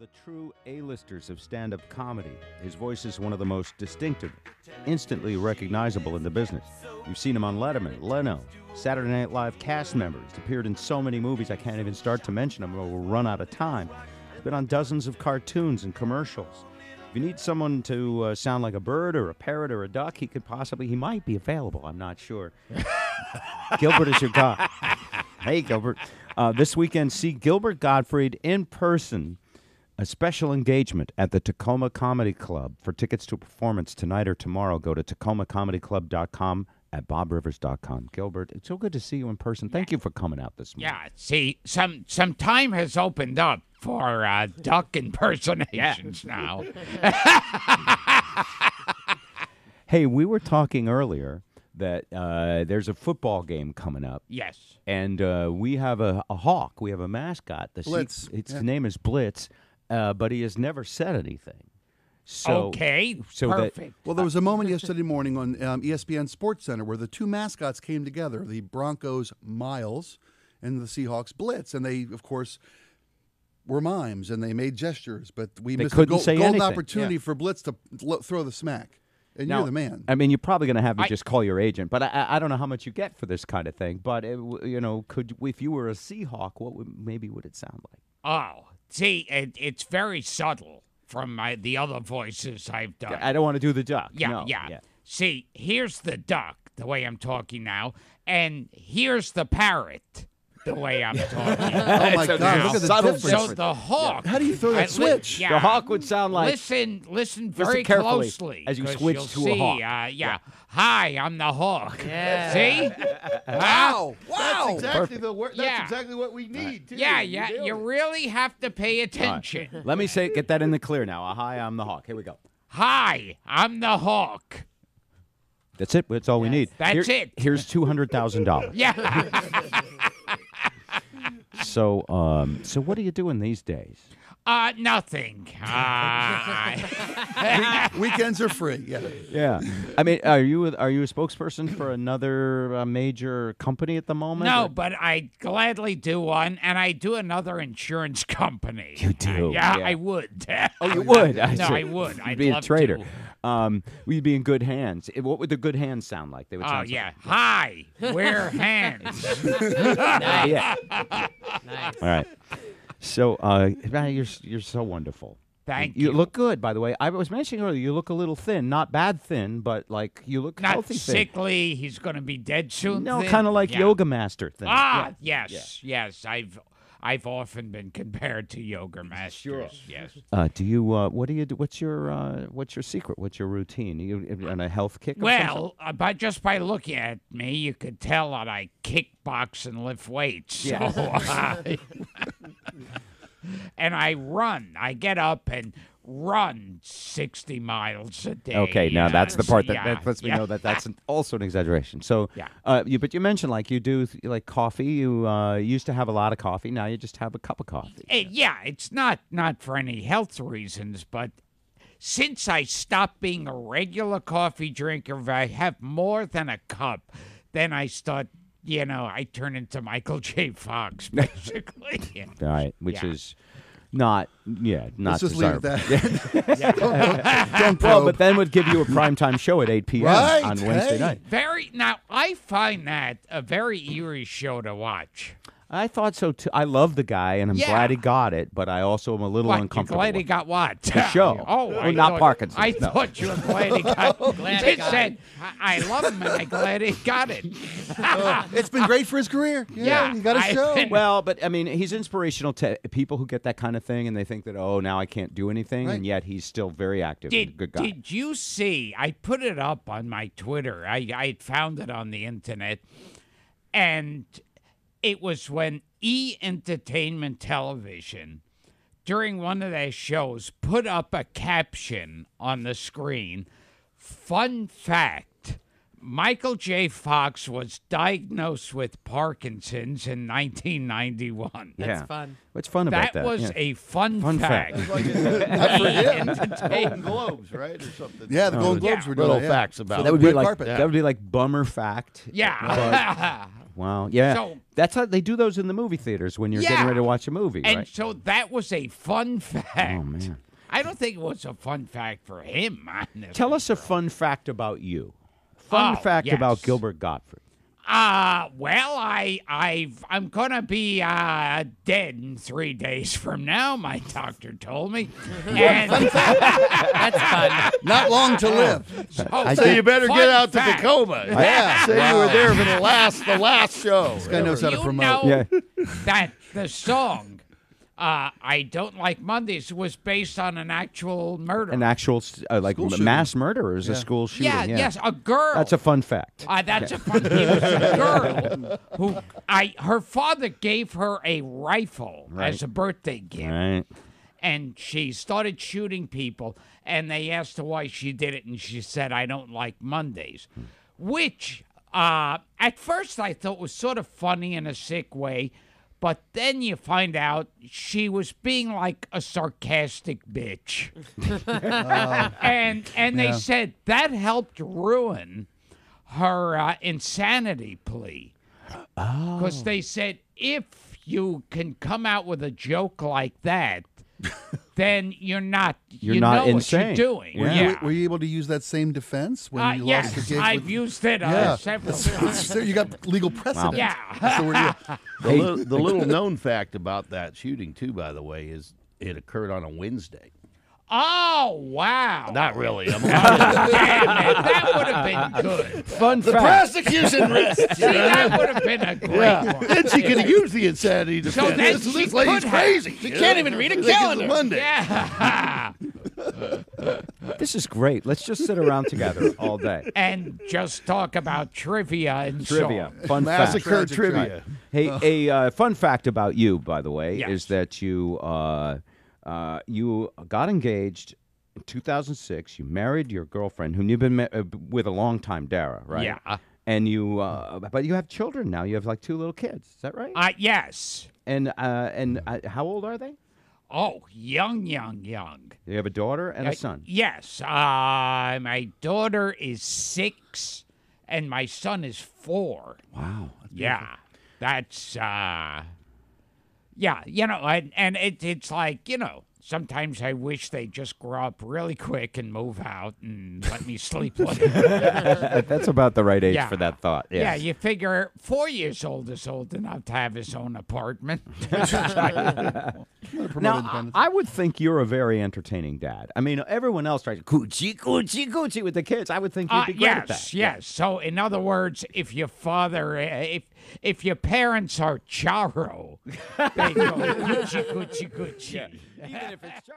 the true A-listers of stand-up comedy. His voice is one of the most distinctive, instantly recognizable in the business. You've seen him on Letterman, Leno, Saturday Night Live cast members. He's appeared in so many movies I can't even start to mention them or we'll run out of time. He's been on dozens of cartoons and commercials. If you need someone to sound like a bird or a parrot or a duck, he might be available. I'm not sure. Gilbert is your guy. Hey, Gilbert. This weekend, see Gilbert Gottfried in person. A special engagement at the Tacoma Comedy Club. For tickets to a performance tonight or tomorrow, go to tacomacomedyclub.com at bobrivers.com. Gilbert, it's so good to see you in person. Thank you for coming out this morning. Yeah, see, some time has opened up for duck impersonations now. Hey, we were talking earlier that there's a football game coming up. Yes. And we have a hawk. We have a mascot. Blitz. His name is Blitz, but he has never said anything. So, okay, perfect. Well, there was a moment yesterday morning on ESPN Sports Center where the two mascots came together, the Broncos Miles and the Seahawks Blitz. And they, of course, were mimes and they made gestures, but we missed a golden opportunity for Blitz to throw the smack. And now, you're the man. I mean, you're probably going to have me just call your agent, but I don't know how much you get for this kind of thing. But, if you were a Seahawk, what would it sound like? Oh, see, it's very subtle from the other voices I've done. I don't want to do the duck. Yeah, No. yeah. See, here's the duck, the way I'm talking now, and here's the parrot, the way I'm talking. Oh, my God, look at the difference. So the hawk. How do you throw that switch? The hawk would sound like... Listen very carefully closely. as you switch to a hawk. Hi, I'm the hawk. Yeah. See? Wow. That's exactly Perfect. the word. That's exactly what we need, too. Yeah, you really have to pay attention. Right. Let me get that in the clear now. Hi, I'm the hawk. Here we go. Hi, I'm the hawk. That's it. That's all we need. That's it. Here's $200,000. Yeah. So what are you doing these days? Nothing. Weekends are free. Yeah. Yeah. I mean, are you a spokesperson for another major company at the moment? No, but I gladly do one, and I do another insurance company. You do? Yeah, Yeah. I would. Oh, you would? No, I would. You'd I'd be love a trader. to. We'd be in good hands. What would the good hands sound like? They would Oh, sound yeah. Hi, we're hands. Yeah. Nice. All right. So, you're so wonderful. Thank You you. look good, by the way. I was mentioning earlier, you look a little thin. Not bad thin, but like you look Not healthy thin. sickly. He's going to be dead soon. No, thin. kind of like Yeah. yoga master thin. Yes. I've often been compared to yoga masters. Sure. Yes. Do you? What do you do? What's your secret? What's your routine? Are you on a health kick? Well, just by looking at me, you could tell that I kickbox and lift weights. Yeah. So, and I run. I get up and run 60 miles a day. Okay, now that's the part that lets me yeah. know that that's also an exaggeration. So, Yeah. But you mentioned like you do like coffee. You used to have a lot of coffee. Now you just have a cup of coffee. Yeah, it's not for any health reasons, but since I stopped being a regular coffee drinker, if I have more than a cup, then I start, I turn into Michael J. Fox, basically. All right, which Yeah. is not Let's just leave desirable. it at that. Don't Well, probe. but then would give you a primetime show at 8 p.m. Right, on Wednesday night. Now, I find that a very eerie show to watch. I thought so too. I love the guy, and I'm Yeah. glad he got it, but I also am a little What, uncomfortable. you're glad he got what? The show. Oh, Well, not Parkinson's, I no. thought you were glad he got it. Glad You he got said, I love him, and I'm glad he got it. It's been great for his career. Yeah, you got a I've show. been- Well, but I mean, he's inspirational to people who get that kind of thing, and they think that, oh, now I can't do anything, and Right. yet he's still very active and a good guy. Did you see? I put it up on my Twitter. I found it on the internet, and it was when Entertainment Television, during one of their shows, put up a caption on the screen. Fun fact: Michael J. Fox was diagnosed with Parkinson's in 1991. Yeah. fun. What's fun about that? That was Yeah. a fun fact. fact. It's like Golden Globes, right, or something. Yeah, the Golden yeah. Globes were doing Little that, yeah. facts about For it. That would the be red like carpet. that would be like bummer fact. Yeah. Wow. Yeah. So- That's how they do those in the movie theaters when you're getting Yeah. ready to watch a movie, And right? so that was a fun fact. Oh man. I don't think it was a fun fact for him. Honestly. Tell us a fun fact about you. Fun Oh, fact yes. about Gilbert Gottfried. Well, I'm gonna be dead in 3 days from now. My doctor told me. And That's fun. Not long to live. So you better fun get out fact. to Tacoma. Yeah. Say you were there for the last show. This guy knows how to You promote. know Yeah. that the song "I Don't Like Mondays" was based on an actual murder. An actual like School shooting. mass murder is a Yeah. school shooting. yeah, yes, a girl. That's a fun fact. That's a fun. It was a girl who her father gave her a rifle Right. as a birthday gift, Right. and she started shooting people. And they asked her why she did it, and she said, "I don't like Mondays," which at first I thought was sort of funny in a sick way. But then you find out she was being like a sarcastic bitch. and they Yeah. said that helped ruin her insanity plea. Because they said if you can come out with a joke like that, then you're not You're not know insane. what you're doing. Were, Yeah. you, were you able to use that same defense when you lost the Yes, case? I've with- used it Yeah. several times. So you got legal precedent. Yeah. That's the word, yeah. The little known fact about that shooting, too, by the way, is it occurred on a Wednesday. Oh, wow. Not really. I'm Damn it, that would have been good. Fun fact. prosecution risk. See, that would have been a great one. Then she could have used the insanity So defense. then this she this lady's could have. crazy. She can't even read a Think it's calendar. Monday. Yeah. This is great. Let's just sit around together all day. And just talk about trivia and Trivia. so. Fun fact. Massacre Tragic trivia. Hey, a fun fact about you, by the way, Yes. is that you got engaged in 2006. You married your girlfriend, whom you've been with a long time, Dara, right? Yeah. And you, but you have children now. You have like 2 little kids. Is that right? Yes. And how old are they? Oh, young. You have a daughter and a son. Yes. My daughter is 6, and my son is 4. Wow. Yeah. That's, yeah, and it's like, sometimes I wish they'd just grow up really quick and move out and let me sleep with them. That's about the right age Yeah. for that thought. Yeah, Yes. you figure 4 years old is old enough to have his own apartment. Promote Now, independence. I would think you're a very entertaining dad. I mean, everyone else tries to coochie with the kids. I would think you'd be great at that. Yes. So, in other words, if your father, if your parents are Charo, they go coochie. Even if it's